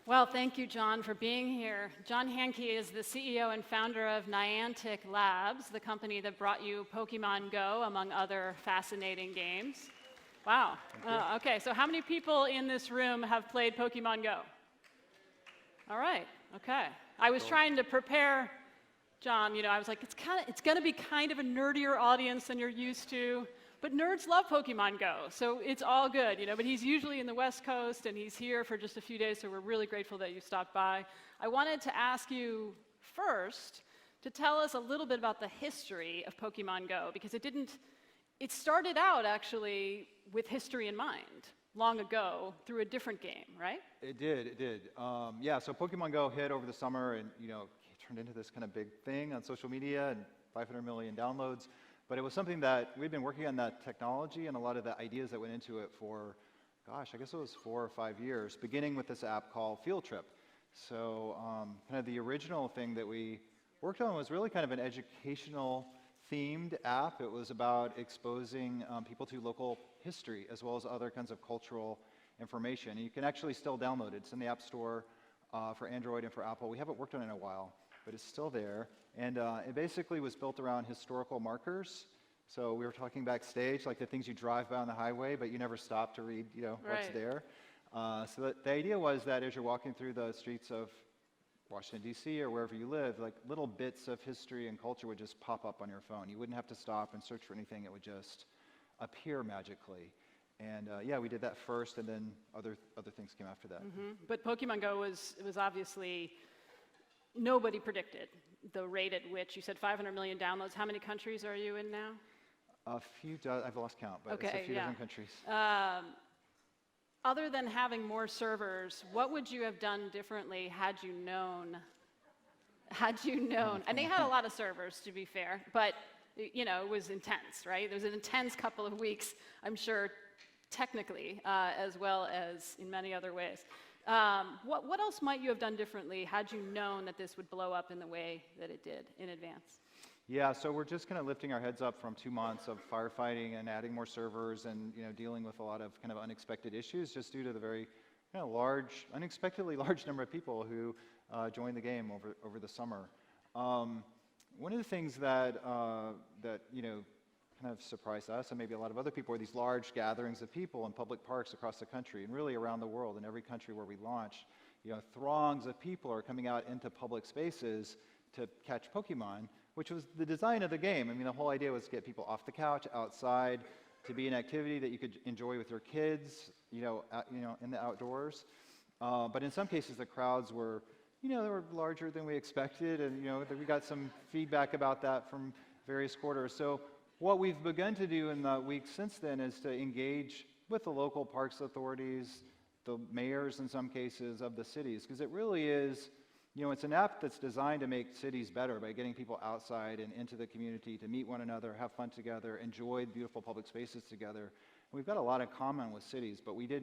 Well, thank you, John, for being here. John Hanke is the CEO and founder of Niantic Labs, the company that brought you Pokemon Go, among other fascinating games. Wow. Okay, so how many people in this room have played Pokemon Go? All right, okay. I was trying to prepare John, I was like, it's going to be kind of a nerdier audience than you're used to. But nerds love Pokemon Go, so it's all good, But he's usually in the West Coast, and he's here for just a few days, so we're really grateful that you stopped by. I wanted to ask you first to tell us a little bit about the history of Pokemon Go, because it started out, actually, with history in mind, long ago, through a different game, right? It did. Yeah, so Pokemon Go hit over the summer, and, it turned into this kind of big thing on social media, and 500 million downloads. But it was something that we'd been working on, that technology and a lot of the ideas that went into it for, gosh, I guess it was 4 or 5 years, beginning with this app called Field Trip. So kind of the original thing that we worked on was really kind of an educational themed app. It was about exposing people to local history as well as other kinds of cultural information. And you can actually still download it. It's in the App Store for Android and for Apple. We haven't worked on it in a while, but it's still there. And it basically was built around historical markers. So we were talking backstage, like the things you drive by on the highway, but you never stop to read, what's there. So the idea was that as you're walking through the streets of Washington, D.C., or wherever you live, like little bits of history and culture would just pop up on your phone. You wouldn't have to stop and search for anything. It would just appear magically. And yeah, we did that first, and then other things came after that. Mm-hmm. But Pokemon Go was obviously, nobody predicted the rate at which, you said 500 million downloads. How many countries are you in now? A few dozen, I've lost count, but it's a few dozen countries. Other than having more servers, what would you have done differently had you known? And they had a lot of servers, to be fair, but it was intense, right? There was an intense couple of weeks, I'm sure, technically, as well as in many other ways. What else might you have done differently had you known that this would blow up in the way that it did in advance? Yeah, so we're just kind of lifting our heads up from 2 months of firefighting and adding more servers and dealing with a lot of kind of unexpected issues just due to the very unexpectedly large number of people who joined the game over the summer. One of the things that kind of surprised us and maybe a lot of other people were these large gatherings of people in public parks across the country and really around the world. In every country where we launched, throngs of people are coming out into public spaces to catch Pokemon, which was the design of the game. I mean, the whole idea was to get people off the couch, outside, to be an activity that you could enjoy with your kids, in the outdoors. But in some cases, the crowds were, they were larger than we expected, and we got some feedback about that from various quarters. So what we've begun to do in the weeks since then is to engage with the local parks authorities, the mayors in some cases of the cities, because it really is, it's an app that's designed to make cities better by getting people outside and into the community to meet one another, have fun together, enjoy beautiful public spaces together. And we've got a lot in common with cities, but there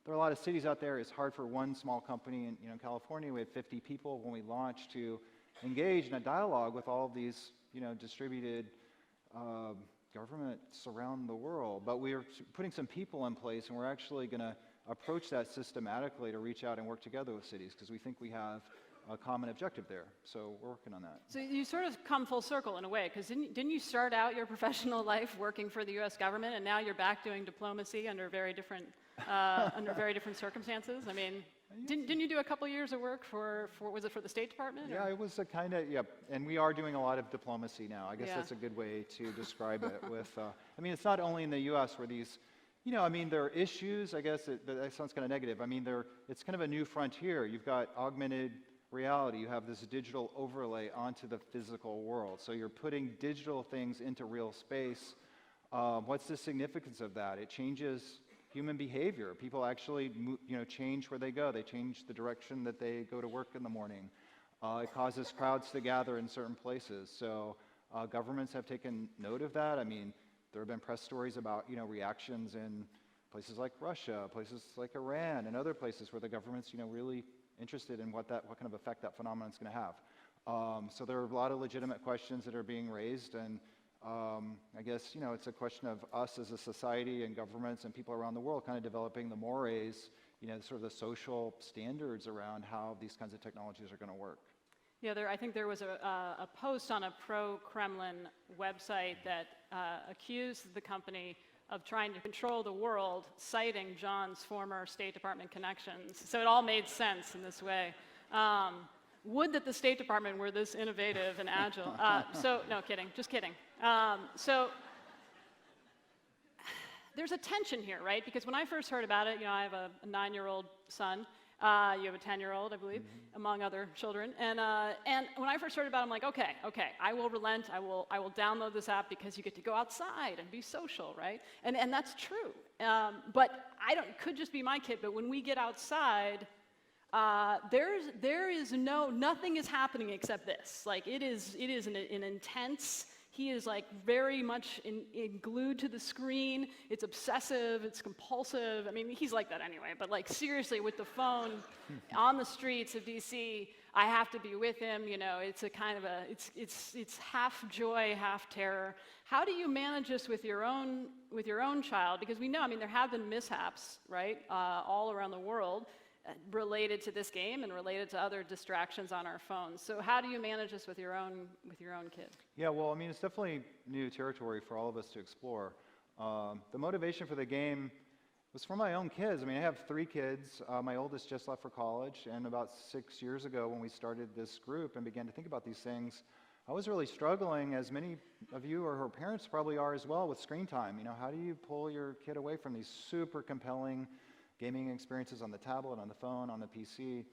are a lot of cities out there. It's hard for one small company in California. We had 50 people when we launched to engage in a dialogue with all of these distributed governments around the world. But we're putting some people in place, and we're actually going to approach that systematically to reach out and work together with cities, because we think we have a common objective there. So we're working on that. So you sort of come full circle in a way, because didn't you start out your professional life working for the U.S. government, and now you're back doing diplomacy under very different circumstances? I mean, didn't you do a couple years of work for was it for the State Department? Yeah, it was a kind of, and we are doing a lot of diplomacy now. I guess that's a good way to describe it with, I mean, it's not only in the U.S. where these, there are issues, I guess, that sounds kind of negative. I mean, it's kind of a new frontier. You've got augmented reality. You have this digital overlay onto the physical world. So you're putting digital things into real space. What's the significance of that? It changes human behavior. People actually change where they go. They change the direction that they go to work in the morning. It causes crowds to gather in certain places. So governments have taken note of that. I mean, there have been press stories about reactions in places like Russia, places like Iran, and other places where the government's really interested in what kind of effect that phenomenon is going to have. So there are a lot of legitimate questions that are being raised, and I guess it's a question of us as a society and governments and people around the world kind of developing the mores sort of the social standards around how these kinds of technologies are going to work. Yeah, I think there was a post on a pro-Kremlin website that accused the company of trying to control the world, citing John's former State Department connections. So it all made sense in this way. Would that the State Department were this innovative and agile. No, kidding, just kidding. So there's a tension here, right? Because when I first heard about it, I have a 9-year-old son. You have a 10-year-old, I believe, among other children. And when I first heard about it, I'm like, okay, I will relent. I will download this app because you get to go outside and be social, right? And that's true. But it could just be my kid. But when we get outside, nothing is happening except this. Like it is an intense. He is like very much glued to the screen. It's obsessive, it's compulsive. I mean, he's like that anyway, but like seriously with the phone on the streets of DC, I have to be with him, it's a kind of it's half joy, half terror. How do you manage this with your own child? Because we know, there have been mishaps, right, all around the world related to this game and related to other distractions on our phones. So how do you manage this with your own kid? Yeah, well, it's definitely new territory for all of us to explore. The motivation for the game was for my own kids. I have 3 kids. My oldest just left for college, and about 6 years ago when we started this group and began to think about these things, I was really struggling, as many of you or her parents probably are as well, with screen time. How do you pull your kid away from these super compelling gaming experiences on the tablet, on the phone, on the PC?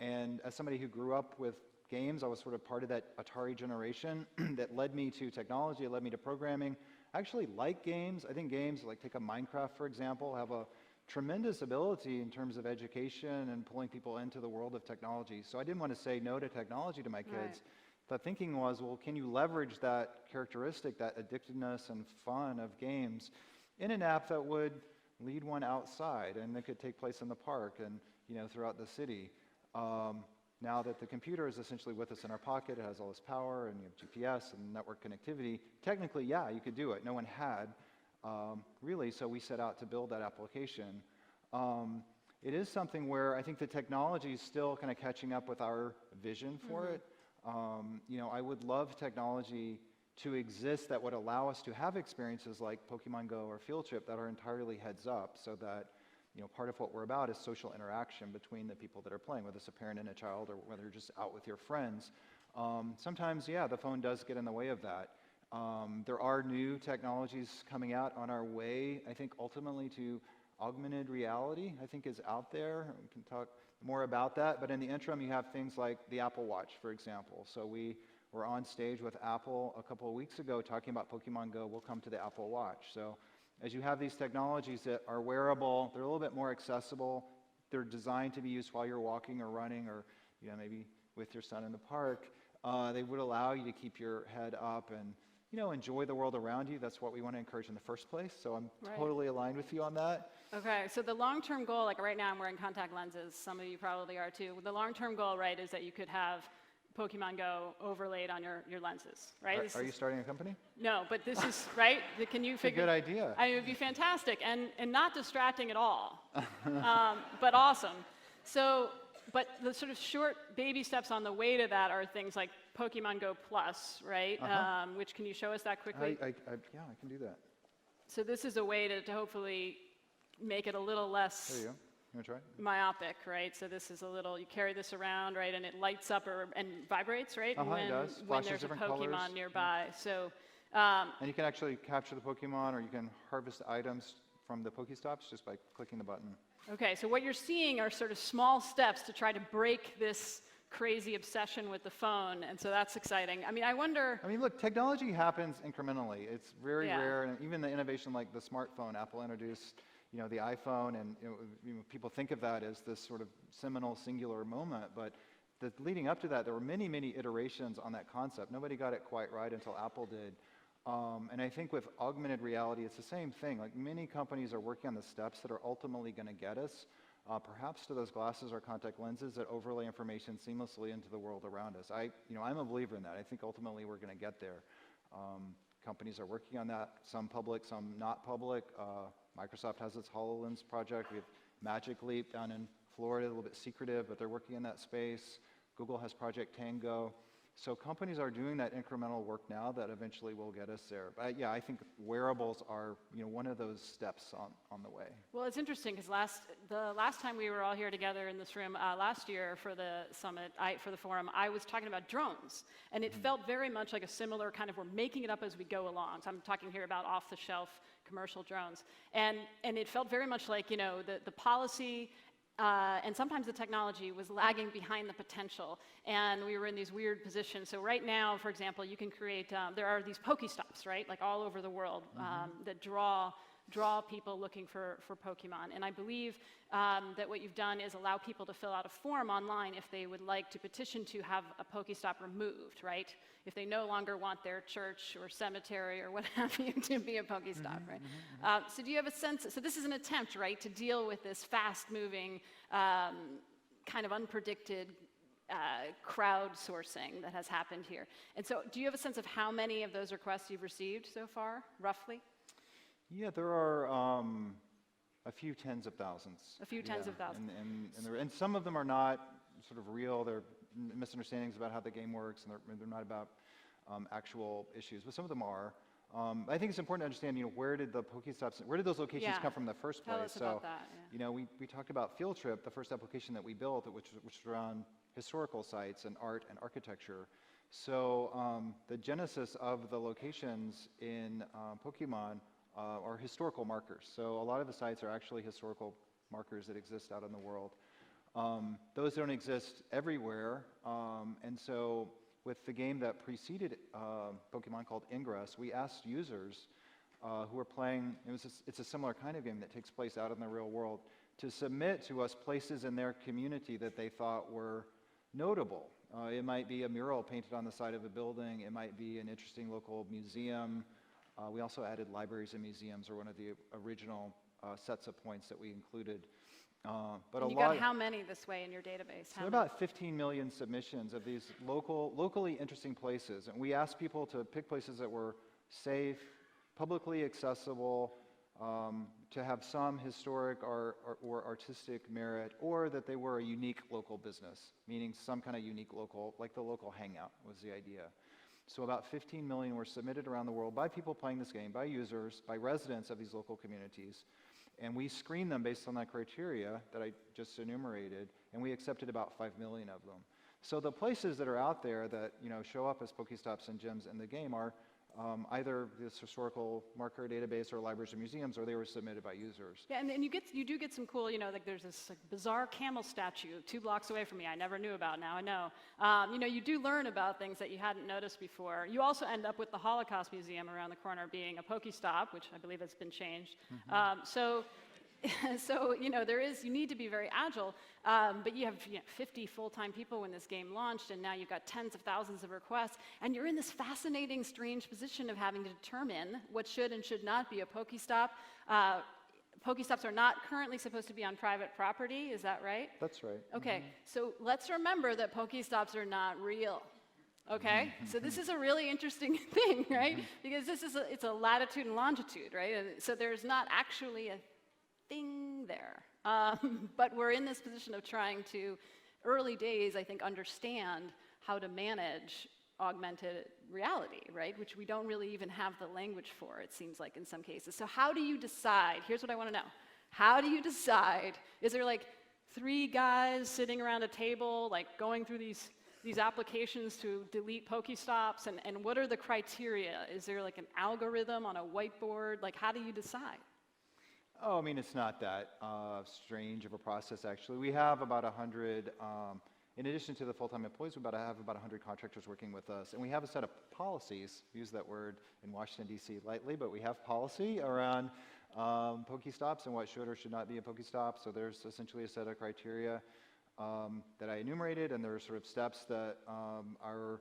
And as somebody who grew up with games, I was sort of part of that Atari generation that led me to technology, it led me to programming. I actually like games. I think games, like take a Minecraft, for example, have a tremendous ability in terms of education and pulling people into the world of technology. So I didn't want to say no to technology to my kids. Right. The thinking was, well, can you leverage that characteristic, that addictiveness and fun of games in an app that would lead one outside, and it could take place in the park and throughout the city. Now that the computer is essentially with us in our pocket, it has all this power, and you have GPS and network connectivity. Technically, yeah, you could do it. No one had, really, so we set out to build that application. It is something where I think the technology is still kind of catching up with our vision for it. I would love technology to exist that would allow us to have experiences like Pokemon Go or Field Trip that are entirely heads up, so that part of what we're about is social interaction between the people that are playing, whether it's a parent and a child or whether you're just out with your friends. Sometimes, yeah, the phone does get in the way of that. There are new technologies coming out on our way, I think ultimately to augmented reality, I think is out there. We can talk more about that, but in the interim you have things like the Apple Watch, for example. So we were on stage with Apple a couple of weeks ago talking about Pokemon Go. We'll come to the Apple Watch. So as you have these technologies that are wearable, they're a little bit more accessible. They're designed to be used while you're walking or running or maybe with your son in the park. They would allow you to keep your head up and enjoy the world around you. That's what we want to encourage in the first place. So I'm totally aligned with you on that. Okay, so the long-term goal, like right now I'm wearing contact lenses. Some of you probably are too. The long-term goal, right, is that you could have Pokemon Go overlaid on your lenses, right? Are you starting a company? No, but this is, right? Can you figure? It's a good idea. It would be fantastic and not distracting at all, but awesome. So, but the sort of short baby steps on the way to that are things like Pokemon Go Plus, right? Which, can you show us that quickly? Yeah, I can do that. So this is a way to hopefully make it a little less There you go. You want to try? Myopic, right? So this is a little, you carry this around, right, and it lights up and vibrates, right? It does. When Flashes there's a different Pokemon colors. nearby. So, and you can actually capture the Pokemon, or you can harvest items from the Pokestops just by clicking the button. Okay, so what you're seeing are sort of small steps to try to break this crazy obsession with the phone, and so that's exciting. I wonder... look, technology happens incrementally. It's very rare, and even the innovation like the smartphone, Apple introduced the iPhone, and people think of that as this sort of seminal singular moment, but leading up to that, there were many, many iterations on that concept. Nobody got it quite right until Apple did. And I think with augmented reality, it's the same thing. Like, many companies are working on the steps that are ultimately going to get us, perhaps to those glasses or contact lenses that overlay information seamlessly into the world around us. I'm a believer in that. I think ultimately we're going to get there. Companies are working on that, some public, some not public. Microsoft has its HoloLens project. We have Magic Leap down in Florida, a little bit secretive, but they're working in that space. Google has Project Tango. So companies are doing that incremental work now that eventually will get us there. But yeah, I think wearables are one of those steps on the way. Well, it's interesting because the last time we were all here together in this room last year for the summit, for the forum, I was talking about drones, and it felt very much like a similar kind of we're making it up as we go along. So I'm talking here about off-the-shelf commercial drones, and it felt very much like the policy. And sometimes the technology was lagging behind the potential, and we were in these weird positions. So right now, for example, you can create, there are these Pokestops, right, like all over the world that draw people looking for Pokemon. And I believe that what you've done is allow people to fill out a form online if they would like to petition to have a Pokestop removed, right? If they no longer want their church or cemetery or what have you to be a Pokestop, right? So do you have a sense, so this is an attempt, right, to deal with this fast-moving, kind of unpredicted crowdsourcing that has happened here. And so do you have a sense of how many of those requests you've received so far, roughly? Yeah, there are a few tens of thousands. A few tens of thousands. And some of them are not sort of real. They're misunderstandings about how the game works, and they're not about actual issues. But some of them are. I think it's important to understand, where did those locations come from in the first place? Tell us about that. Yeah. We talked about Field Trip, the first application that we built, which was around historical sites and art and architecture. So the genesis of the locations in Pokemon are historical markers. So a lot of the sites are actually historical markers that exist out in the world. Those don't exist everywhere, and so with the game that preceded Pokemon called Ingress, we asked users who were playing, it's a similar kind of game that takes place out in the real world, to submit to us places in their community that they thought were notable. It might be a mural painted on the side of a building, it might be an interesting local museum. We also added libraries and museums, or one of the original sets of points that we included. But and you got how many this way in your database? So about 15 million submissions of these locally interesting places. And we asked people to pick places that were safe, publicly accessible, to have some historic or artistic merit, or that they were a unique local business, meaning some kind of unique local, like the local hangout was the idea. So about 15 million were submitted around the world by people playing this game, by users, by residents of these local communities. And we screened them based on that criteria that I just enumerated, and we accepted about 5 million of them. So the places that are out there that show up as Pokestops and gems in the game are either this historical marker database or libraries or museums, or they were submitted by users. Yeah, and you do get some cool, like there's this bizarre camel statue 2 blocks away from me I never knew about, now I know. You do learn about things that you hadn't noticed before. You also end up with the Holocaust Museum around the corner being a Pokestop, which I believe has been changed. So you need to be very agile, but you have 50 full-time people when this game launched, and now you've got tens of thousands of requests, and you're in this fascinating, strange position of having to determine what should and should not be a Pokestop. Pokestops are not currently supposed to be on private property, is that right? That's right. Okay, so let's remember that Pokestops are not real. Okay, so this is a really interesting thing, right? Because it's a latitude and longitude, right? And so there's not actually a thing there. But we're in this position of trying to, early days, I think, understand how to manage augmented reality, right? Which we don't really even have the language for, it seems like, in some cases. So how do you decide? Here's what I want to know. How do you decide? Is there like 3 guys sitting around a table, like going through these applications to delete Pokestops, and what are the criteria? Is there like an algorithm on a whiteboard? Like, how do you decide? Oh, I mean, it's not that strange of a process, actually. We have about 100, in addition to the full-time employees, we have about 100 contractors working with us. And we have a set of policies, we use that word in Washington, D.C. lightly, but we have policy around Pokestops and what should or should not be a Pokestop. So there's essentially a set of criteria that I enumerated, and there are sort of steps that our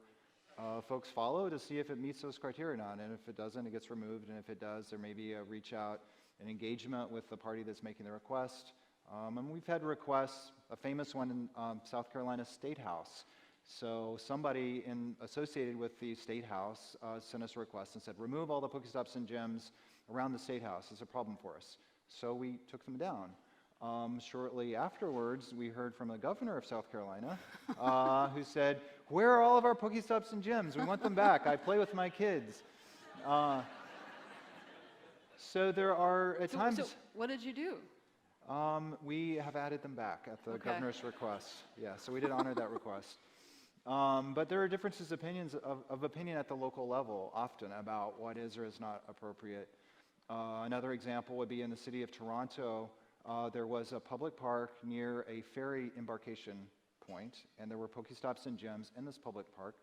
folks follow to see if it meets those criteria or not. And if it doesn't, it gets removed. And if it does, there may be a reach out, an engagement with the party that's making the request. And we've had requests, a famous one in South Carolina State House. So somebody associated with the State House sent us a request and said, remove all the Pokestops and gems around the State House. It's a problem for us. So we took them down. Shortly afterwards, we heard from the governor of South Carolina, who said, "Where are all of our Pokestops and gyms? We want them back. I play with my kids." So there are at times. So what did you do? We have added them back at the Okay. governor's request. Yeah, so we did honor that request. But there are differences of opinion at the local level often about what is or is not appropriate. Another example would be in the city of Toronto. There was a public park near a ferry embarkation point, and there were Pokestops and gyms in this public park.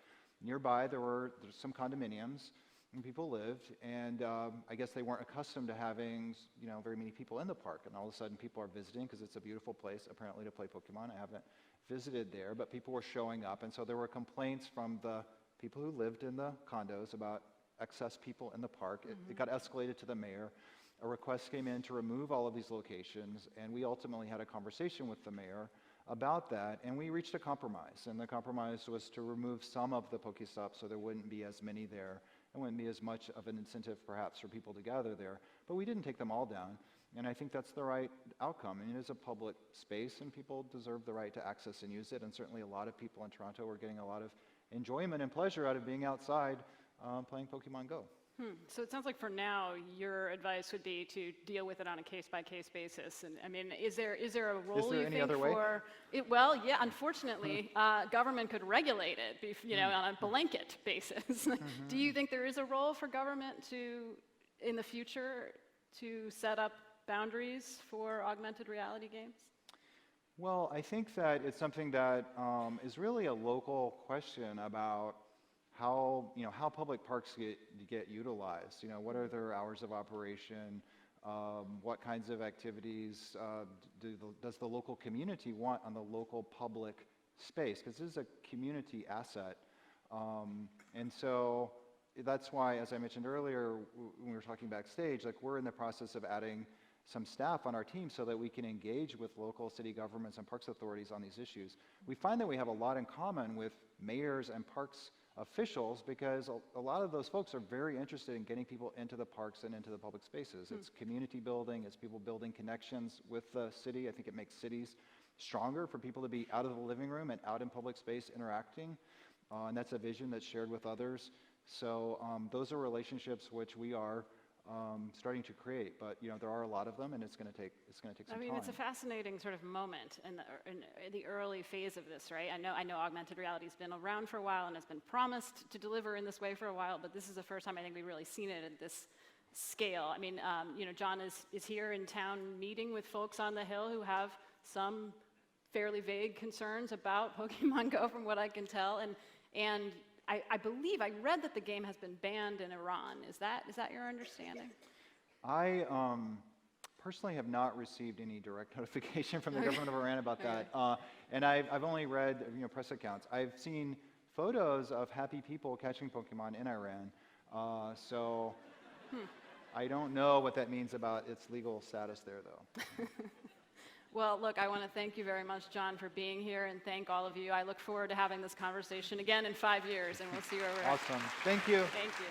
Nearby, there's some condominiums, and people lived, and I guess they weren't accustomed to having, very many people in the park. And all of a sudden, people are visiting because it's a beautiful place, apparently, to play Pokemon. I haven't visited there, but people were showing up, and so there were complaints from the people who lived in the condos about excess people in the park. It got escalated to the mayor. A request came in to remove all of these locations, and we ultimately had a conversation with the mayor about that, and we reached a compromise. And the compromise was to remove some of the Pokestops so there wouldn't be as many there. It wouldn't be as much of an incentive, perhaps, for people to gather there. But we didn't take them all down, and I think that's the right outcome. And it is a public space, and people deserve the right to access and use it, and certainly a lot of people in Toronto are getting a lot of enjoyment and pleasure out of being outside playing Pokemon Go. So it sounds like for now, your advice would be to deal with it on a case-by-case basis. And I mean, is there a role you think for it? Well, yeah. Unfortunately, government could regulate it, on a blanket basis. Do you think there is a role for government in the future, to set up boundaries for augmented reality games? Well, I think that it's something that is really a local question about how public parks get utilized. What are their hours of operation? What kinds of activities does the local community want on the local public space? Because this is a community asset. And so that's why, as I mentioned earlier, when we were talking backstage, we're in the process of adding some staff on our team so that we can engage with local city governments and parks authorities on these issues. We find that we have a lot in common with mayors and parks officials, because a lot of those folks are very interested in getting people into the parks and into the public spaces. It's community building, it's people building connections with the city. I think it makes cities stronger for people to be out of the living room and out in public space interacting, and that's a vision that's shared with others. So those are relationships which we are starting to create, but there are a lot of them, and it's going to take some time. I mean, it's a fascinating sort of moment in the early phase of this, right? I know augmented reality has been around for a while and has been promised to deliver in this way for a while, but this is the first time I think we've really seen it at this scale. I mean, John is here in town meeting with folks on the Hill who have some fairly vague concerns about Pokemon Go, from what I can tell, and I believe I read that the game has been banned in Iran. Is that your understanding? I personally have not received any direct notification from the government of Iran about that, and I've only read press accounts. I've seen photos of happy people catching Pokemon in Iran, so I don't know what that means about its legal status there, though. Well, look, I want to thank you very much, John, for being here, and thank all of you. I look forward to having this conversation again in 5 years, and we'll see where we're at. Awesome. Thank you. Thank you.